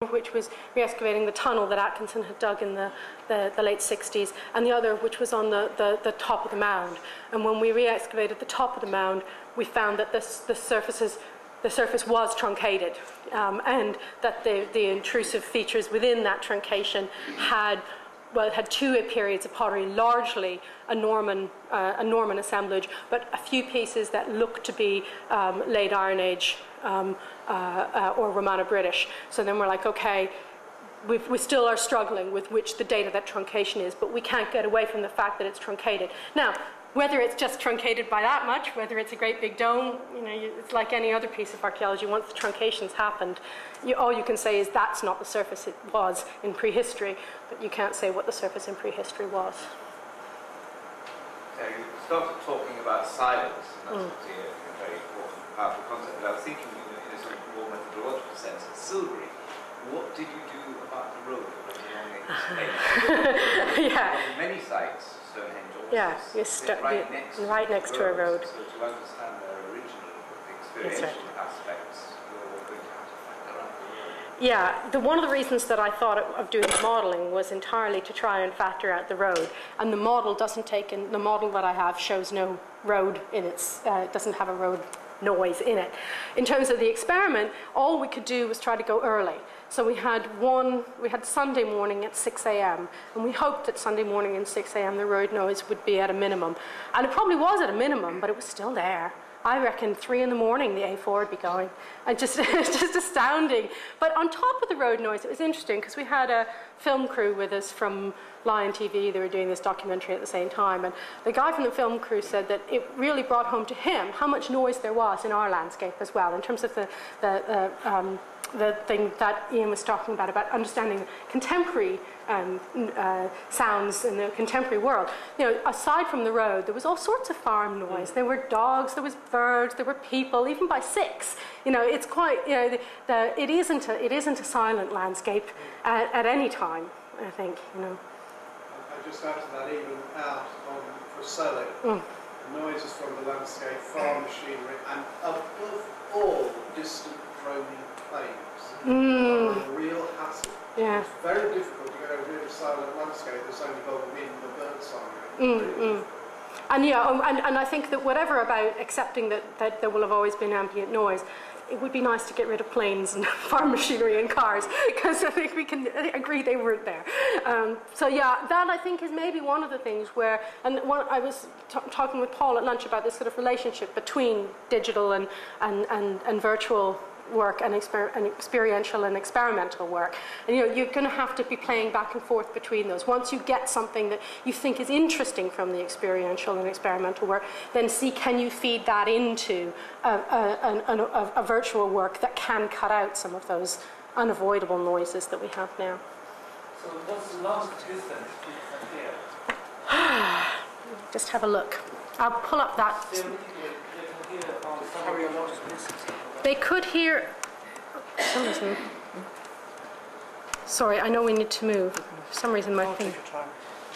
which was re-excavating the tunnel that Atkinson had dug in the late 60s, and the other which was on the top of the mound. And when we re-excavated the top of the mound, we found that the surface was truncated, and that the intrusive features within that truncation had two periods of pottery, largely a Norman assemblage, but a few pieces that looked to be late Iron Age or Romano-British. So then we're like, okay, we still are struggling with which the date of that truncation is, but we can't get away from the fact that it's truncated. Now, whether it's just truncated by that much, whether it's a great big dome, it's like any other piece of archaeology. Once the truncation's happened, all you can say is that's not the surface it was in prehistory, but you can't say what the surface in prehistory was. So you started talking about silence, and that's obviously a very important, powerful concept. But I was thinking, in a sort of more methodological sense, at Silbury, what did you do about the road that went along it? Yeah. Many sites, Stonehenge. Yeah, you're right next to a road. So to understand their original experiential aspects, you're going to have to factor out the road. Yeah, one of the reasons that I thought of doing the modelling was entirely to try and factor out the road. And the model doesn't take in, the model that I have shows no road in its, it doesn't have a road noise in it. In terms of the experiment, all we could do was try to go early. So we had Sunday morning at 6 a.m. and we hoped that Sunday morning at 6 a.m. the road noise would be at a minimum. And it probably was at a minimum, but it was still there. I reckon 3 in the morning the A4 would be going. It's just astounding. But on top of the road noise, it was interesting because we had a film crew with us from Lion TV. They were doing this documentary at the same time. And the guy from the film crew said that it really brought home to him how much noise there was in our landscape as well, in terms of the thing that Ian was talking about understanding contemporary sounds in the contemporary world. Aside from the road, there was all sorts of farm noise. There were dogs, there was birds, there were people, even by 6. It's quite, it isn't a silent landscape at any time, I think, I just add to that, even out for selling, the noises from the landscape, farm machinery, and above all, distant droning planes. A real hassle. Yeah. It's very difficult to get a really silent landscape that's only got wind and bird song. And I think that whatever about accepting that there will have always been ambient noise, it would be nice to get rid of planes and farm machinery and cars, because I think we can agree they weren't there. So yeah, that I think is maybe one of the things where, I was talking with Paul at lunch about this sort of relationship between digital and virtual work and experiential and experimental work. And you're going to have to be playing back and forth between those. Once you get something that you think is interesting from the experiential and experimental work, then see, can you feed that into a virtual work that can cut out some of those unavoidable noises that we have now. So what's the last distance from here? Just have a look. I'll pull up that. They could hear. Sorry, I know we need to move. For some reason, my thing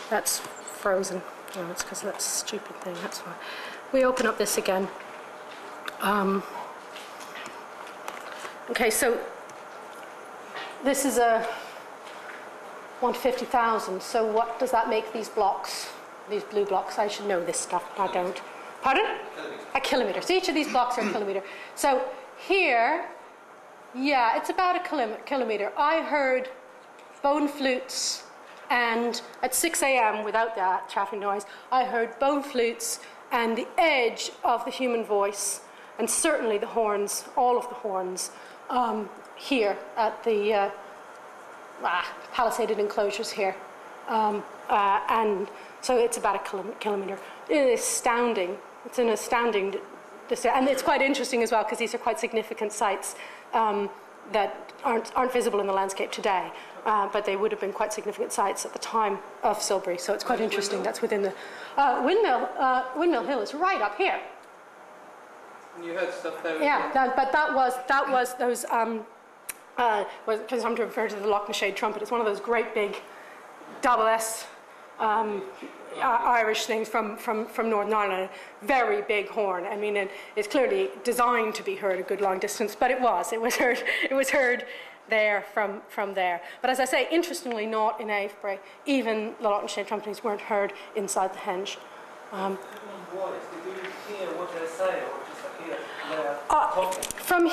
that's frozen. No, it's because of that stupid thing. That's why. We open up this again. Okay, so this is a 1 to 50,000. So what does that make these blocks? These blue blocks? I should know this stuff. I don't. Pardon? A kilometre. So each of these blocks are a kilometre. So here, yeah, it's about a kilometre. I heard bone flutes, and at 6 a.m. without that traffic noise, I heard bone flutes and the edge of the human voice, and certainly the horns, all of the horns, here at the palisaded enclosures here. And so it's about a kilometre. It is astounding. It's an astounding, and it's quite interesting as well, because these are quite significant sites that aren't visible in the landscape today, but they would have been quite significant sites at the time of Silbury. So it's quite interesting. That's within the Windmill Hill is right up here. And you heard stuff there. Yeah, but that was those. Because I'm to refer to the Lochnash trumpet. It's one of those great big double S. Irish things from Northern Ireland, very big horn. I mean, it's clearly designed to be heard a good long distance, but it was heard there from there. But as I say, interestingly, not in Avebury. Even the Loch-and-Shade trumpetings weren't heard inside the henge. Did you hear what they say, or just hear their talking? From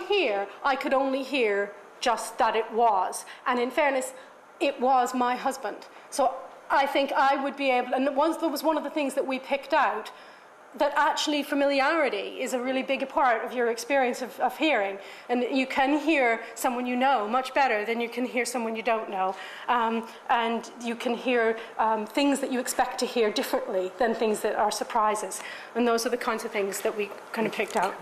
here, I could only hear just that it was. And in fairness, it was my husband. So I think I would be able, and that was one of the things that we picked out, that actually familiarity is a really big part of your experience of hearing. And you can hear someone you know much better than you can hear someone you don't know. And you can hear things that you expect to hear differently than things that are surprises. And those are the kinds of things that we kind of picked out.